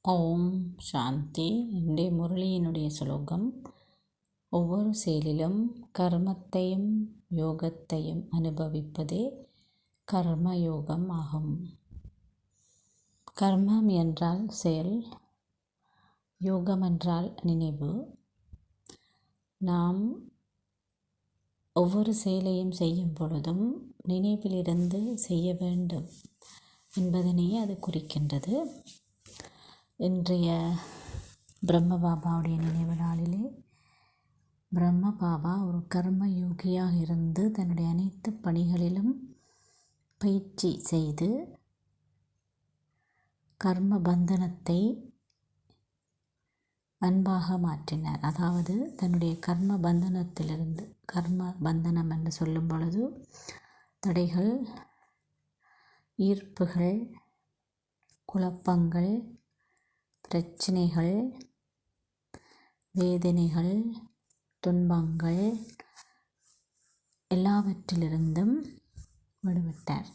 ஓம் சாந்தி. இன்றைய முரளியினுடைய ஸ்லோகம்: ஒவ்வொரு செயலிலும் கர்மத்தையும் யோகத்தையும் அனுபவிப்பதே கர்மயோகம் ஆகும். கர்மம் என்றால் செயல், யோகம் என்றால் நினைவு. நாம் ஒவ்வொரு செயலையும் செய்யும் பொழுதும் நினைவிலிருந்து செய்ய வேண்டும் என்பதனை அது குறிக்கின்றது. இன்றைய பிரம்ம பாபாவுடைய நினைவு நாளிலே பிரம்ம பாபா ஒரு கர்ம யோகியாக இருந்து தன்னுடைய அனைத்து பணிகளிலும் பயிற்சி செய்து கர்ம பந்தனத்தை அன்பாக மாற்றினார். அதாவது தன்னுடைய கர்ம பந்தனத்திலிருந்து, கர்ம பந்தனம் என்று சொல்லும் பொழுது தடைகள், ஈர்ப்புகள், குழப்பங்கள், பிரச்சனைகள், வேதனைகள், துன்பங்கள் எல்லாவற்றிலிருந்தும் விடுவிட்டார்.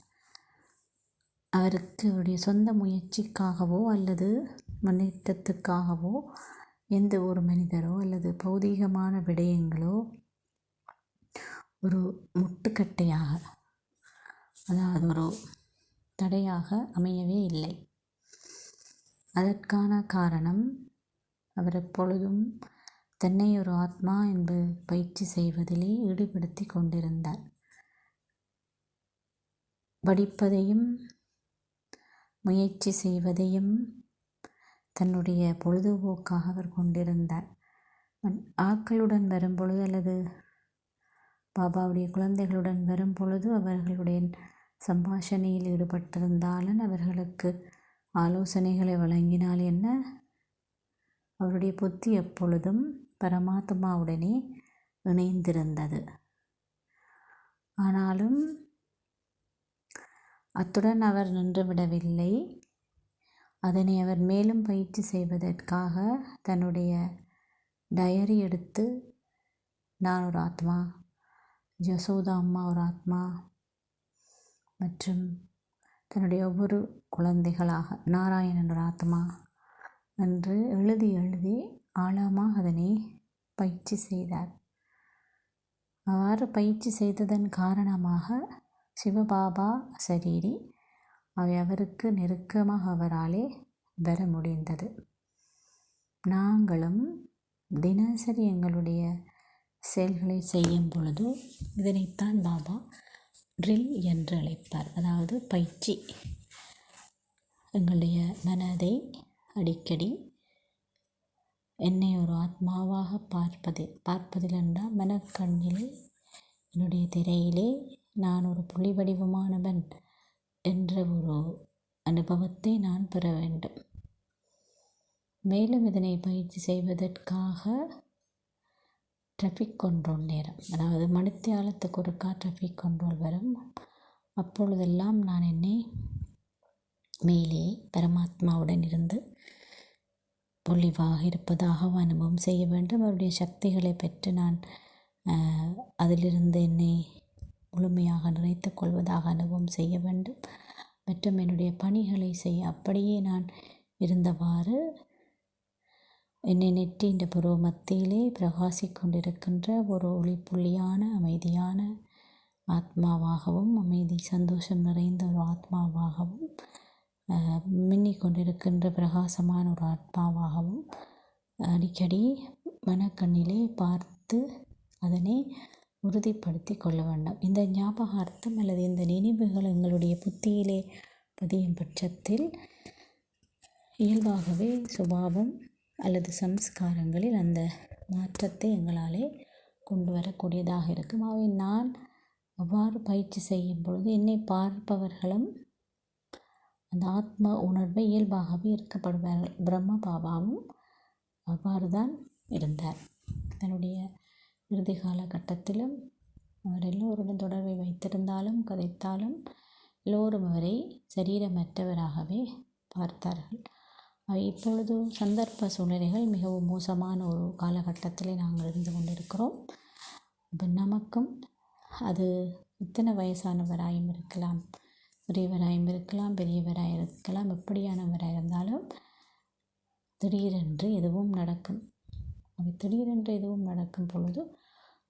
அவருக்கு அவருடைய சொந்த முயற்சிக்காகவோ அல்லது முன்னேற்றத்துக்காகவோ எந்த ஒரு மனிதரோ அல்லது பௌதீகமான விடயங்களோ ஒரு முட்டுக்கட்டையாக, அதாவது ஒரு தடையாக அமையவே இல்லை. அதற்கான காரணம், அவர் எப்பொழுதும் தன்னை ஒரு ஆத்மா என்று பயிற்சி செய்வதிலே ஈடுபடுத்தி கொண்டிருந்தார். படிப்பதையும் முயற்சி செய்வதையும் தன்னுடைய பொழுதுபோக்காக அவர் கொண்டிருந்தார். ஆட்களுடன் வரும்பொழுது அல்லது பாபாவுடைய குழந்தைகளுடன் வரும்பொழுது அவர்களுடைய சம்பாஷணையில் ஈடுபட்டிருந்தாலும் அவர்களுக்கு ஆலோசனைகளை வழங்கினால் என்ன, அவருடைய புத்தி எப்பொழுதும் பரமாத்மாவுடனே இணைந்திருந்தது. ஆனாலும் அத்துடன் அவர் நின்றுவிடவில்லை. அதனை அவர் மேலும் பயிற்சி செய்வதற்காக தன்னுடைய டயரி எடுத்து, நான் ஒரு ஆத்மா, யசோதா அம்மா ஒரு ஆத்மா மற்றும் தன்னுடைய ஒவ்வொரு குழந்தைகளாக நாராயணன் ஒரு ஆத்மா என்று எழுதி எழுதி ஆழமாக அதனை பயிற்சி செய்தார். அவ்வாறு பயிற்சி செய்ததன் காரணமாக சிவபாபா சரீரி அவை அவருக்கு நெருக்கமாக அவராலே வர முடிந்தது. நாங்களும் தினசரி எங்களுடைய செயல்களை செய்யும் பொழுது இதனைத்தான் பாபா ட்ரில் என்று அழைப்பார். அதாவது பயிற்சி. எங்களுடைய மனதை அடிக்கடி என்னை ஒரு ஆத்மாவாக பார்ப்பதில் என்றால் மனக்கண்ணிலே, என்னுடைய திரையிலே நான் ஒரு புள்ளி வடிவமானவன் என்ற ஒரு அனுபவத்தை நான் பெற வேண்டும். மேலும் இதனை பயிற்சி செய்வதற்காக டிராஃபிக் கண்ட்ரோல் நேரம், அதாவது மணித்தியாலத்துக்கு ஒருக்கா டிராஃபிக் கண்ட்ரோல் வரும். அப்பொழுதெல்லாம் நான் என்னை மேலே பரமாத்மாவுடன் இருந்து பொலிவாக இருப்பதாக அனுபவம் செய்ய வேண்டும். அவருடைய சக்திகளை பெற்று நான் அதிலிருந்து என்னை முழுமையாக நிறைத்து கொள்வதாக அனுபவம் செய்ய வேண்டும். மற்றும் என்னுடைய பணிகளை செய்ய அப்படியே நான் இருந்தவாறு என்னை நெற்றின்ற புருவ மத்தியிலே பிரகாசிக் கொண்டிருக்கின்ற ஒரு ஒளிப்புள்ளியான அமைதியான ஆத்மாவாகவும், அமைதி சந்தோஷம் நிறைந்த ஒரு ஆத்மாவாகவும், மின்னிக் கொண்டிருக்கின்ற பிரகாசமான ஒரு ஆத்மாவாகவும் அடிக்கடி மனக்கண்ணிலே பார்த்து அதனை உறுதிப்படுத்தி கொள்ள வேண்டும். இந்த ஞாபகார்த்தம் அல்லது இந்த நினைவுகள் எங்களுடைய புத்தியிலே பதியும் பட்சத்தில் இயல்பாகவே சுபாவம் அல்லது சம்ஸ்காரங்களில் அந்த மாற்றத்தை எங்களாலே கொண்டு வரக்கூடியதாக இருக்கும். அவை நான் அவ்வாறு பயிற்சி செய்யும் பொழுது என்னை பார்ப்பவர்களும் அந்த ஆத்ம உணர்வை இயல்பாகவே இருக்கப்படுவார்கள். பிரம்ம பாபாவும் அவ்வாறு தான் இருந்தார். தன்னுடைய இறுதி காலகட்டத்திலும் அவர் எல்லோருடன் தொடர்பை வைத்திருந்தாலும் கதைத்தாலும் எல்லோரும் அவரை சரீரமற்றவராகவே பார்த்தார்கள். அவை இப்பொழுது சந்தர்ப்ப சூழ்நிலைகள் மிகவும் மோசமான ஒரு காலகட்டத்திலே நாங்கள் இருந்து கொண்டிருக்கிறோம். இப்போ நமக்கும் அது எத்தனை வயசானவராயும் இருக்கலாம், பெரியவராயும் இருக்கலாம், பெரியவராக இருக்கலாம், எப்படியானவராக இருந்தாலும் திடீரென்று எதுவும் நடக்கும். திடீரென்று எதுவும் நடக்கும் பொழுது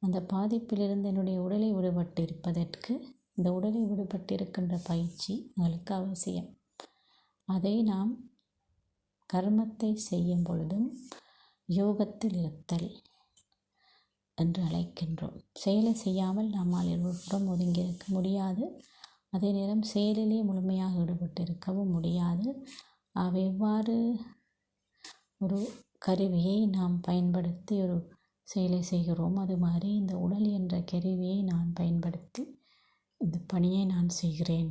அந்த பாதிப்பிலிருந்து என்னுடைய உடலை விடுபட்டு இருப்பதற்கு இந்த உடலை விடுபட்டிருக்கின்ற பயிற்சி எங்களுக்கு அவசியம். அதை நாம் கர்மத்தை செய்யும் பொழுதும் யோகத்தில் இருத்தல் என்று அழைக்கின்றோம். செயலை செய்யாமல் நம்மால் இருவரும் ஒதுங்கி இருக்க முடியாது. அதே நேரம் செயலிலே முழுமையாக ஈடுபட்டிருக்கவும் முடியாது. எவ்வாறு ஒரு கருவியை நாம் பயன்படுத்தி ஒரு செயலை செய்கிறோம், அது மாதிரி இந்த உடல் என்ற கருவியை நான் பயன்படுத்தி இந்த பணியை நான் செய்கிறேன்.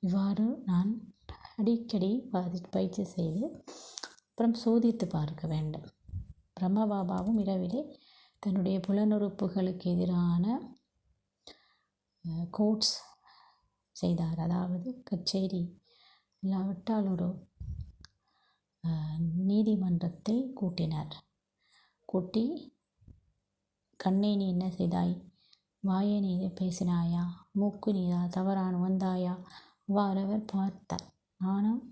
இவ்வாறு நான் அடிக்கடி பயிற்சி செய்து அப்புறம் சோதித்து பார்க்க வேண்டும். பிரம்மபாபாவும் இரவிலே தன்னுடைய புலனுறுப்புகளுக்கு எதிரான கோட்ஸ் செய்தார். அதாவது கச்சேரி இல்லாவிட்டால் ஒரு நீதிமன்றத்தை கூட்டினார். கூட்டி, கண்ணை நீ என்ன செய்தாய், வாயை நீ இதை பேசினாயா, மூக்கு நீ தவறான வந்தாயா, அவ்வாறவர் பார்த்தார். நானும்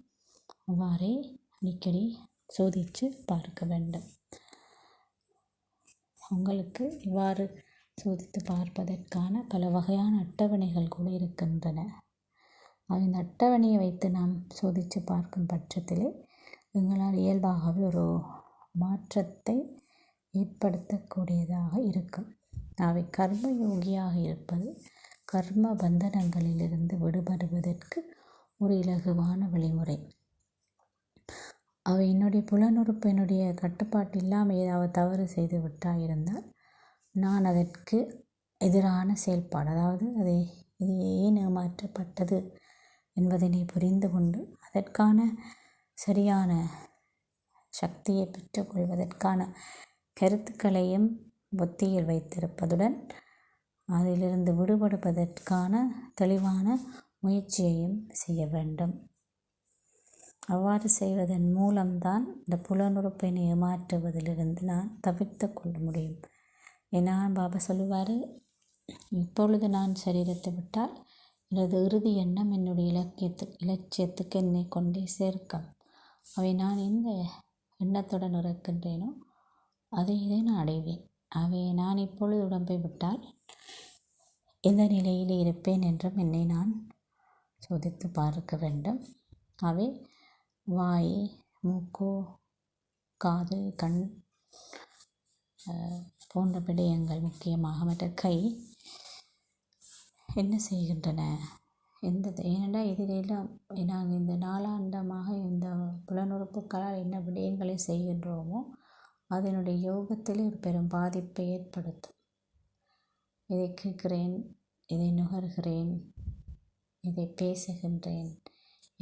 அவ்வாறே அடிக்கடி சோதித்து பார்க்க வேண்டும். உங்களுக்கு இவ்வாறு சோதித்து பார்ப்பதற்கான பல வகையான அட்டவணைகள் கூட இருக்கின்றன. இந்த அட்டவணையை வைத்து நாம் சோதித்து பார்க்கும் பட்சத்திலே எங்களால் இயல்பாகவே ஒரு மாற்றத்தை ஏற்படுத்தக்கூடியதாக இருக்கும். அவை கர்மயோகியாக இருப்பது கர்ம பந்தனங்களிலிருந்து விடுபடுவதற்கு ஒரு இலகுவான வழிமுறை. அவை என்னுடைய புலனுறுப்பு என்னுடைய கட்டுப்பாட்டு இல்லாமல் ஏதாவது தவறு செய்து விட்டாயிருந்தால் நான் அதற்கு எதிரான செயல்பாடு, அதாவது இது ஏன் ஏமாற்றப்பட்டது என்பதனை புரிந்து கொண்டு அதற்கான சரியான சக்தியை பெற்றுக்கொள்வதற்கான கருத்துக்களையும் புத்தியில் வைத்திருப்பதுடன் அதிலிருந்து விடுபடுவதற்கான தெளிவான முயற்சியையும் செய்ய வேண்டும். அவ்வாறு செய்வதன் மூலம்தான் இந்த புலனுறுப்பை ஏமாற்றுவதிலிருந்து நான் தவிர்த்து கொள்ள முடியும். ஏன்னா பாபா சொல்லுவார், இப்பொழுது நான் சரீரத்தை விட்டால் எனது இறுதி எண்ணம் என்னுடைய இலட்சியத்துக்கு என்னை கொண்டே சேர்க்கும். அவை நான் எந்த எண்ணத்துடன் இருக்கின்றேனோ இதை நான் அடைவேன். நான் இப்பொழுது உடம்பை விட்டால் எந்த நிலையில் இருப்பேன் என்றும் என்னை நான் சோதித்து பார்க்க வேண்டும். வாய், மூக்கு, காது, கண் போன்ற விடயங்கள், முக்கியமாக மற்ற கை என்ன செய்கின்றன, ஏனென்றால் இதிலெல்லாம் நாங்கள் இந்த நாளாண்டமாக இந்த புலனுறுப்புகளால் என்ன விடயங்களை செய்கின்றோமோ அதனுடைய யோகத்தில் ஒரு பெரும் பாதிப்பை ஏற்படுத்தும். இதை கேட்கிறேன், இதை நுகர்கிறேன், இதை பேசுகின்றேன்,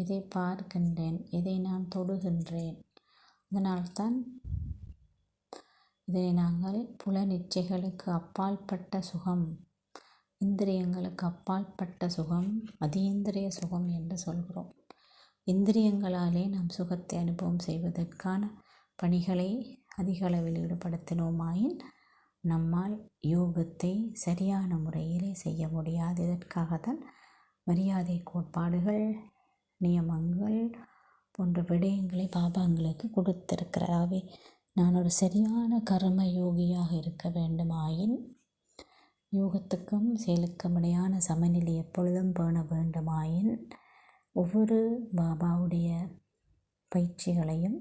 இதை பார்க்கின்றேன், இதை நான் தொடுகின்றேன். அதனால்தான் இதை நாங்கள் புலனிச்சைகளுக்கு அப்பாற்பட்ட சுகம், இந்திரியங்களுக்கு அப்பாற்பட்ட சுகம், அதீந்திரிய சுகம் என்று சொல்கிறோம். இந்திரியங்களாலே நாம் சுகத்தை அனுபவம் செய்வதற்கான பணிகளை அதிக அளவில் ஈடுபடுத்தினோமாயின் நம்மால் யோகத்தை சரியான முறையிலே செய்ய முடியாது. இதற்காகத்தான் மரியாதை கோட்பாடுகள், நியமங்கள் போன்ற விடயங்களை பாபா எங்களுக்கு கொடுத்திருக்கிறாவே. நான் ஒரு சரியான கர்ம யோகியாக இருக்க வேண்டுமாயின், யோகத்துக்கும் செயலுக்கும் இடையான சமநிலை எப்பொழுதும் பேண வேண்டுமாயின், ஒவ்வொரு பாபாவுடைய பயிற்சிகளையும்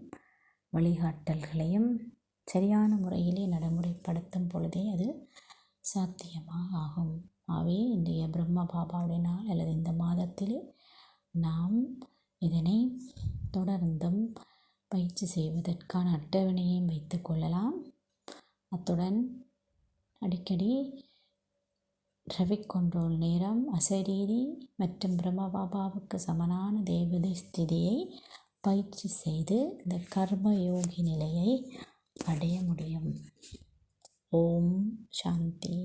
வழிகாட்டல்களையும் சரியான முறையிலே நடைமுறைப்படுத்தும் பொழுதே அது சாத்தியமாக ஆகும். இன்றைய பிரம்ம பாபாவுடைய நாள் அல்லது இந்த மாதத்திலே நாம் இதனை தொடர்ந்தும் பயிற்சி செய்வதற்கான அட்டவணையையும் வைத்து கொள்ளலாம். அத்துடன் அடிக்கடி டிராஃபிக் கண்ட்ரோல் நேரம், அசரீரி மற்றும் பிரம்ம பாபாவுக்கு சமனான தேவதை ஸ்திதியை பயிற்சி செய்து இந்த கர்மயோகி நிலையை அடைய முடியும். ஓம் சாந்தி.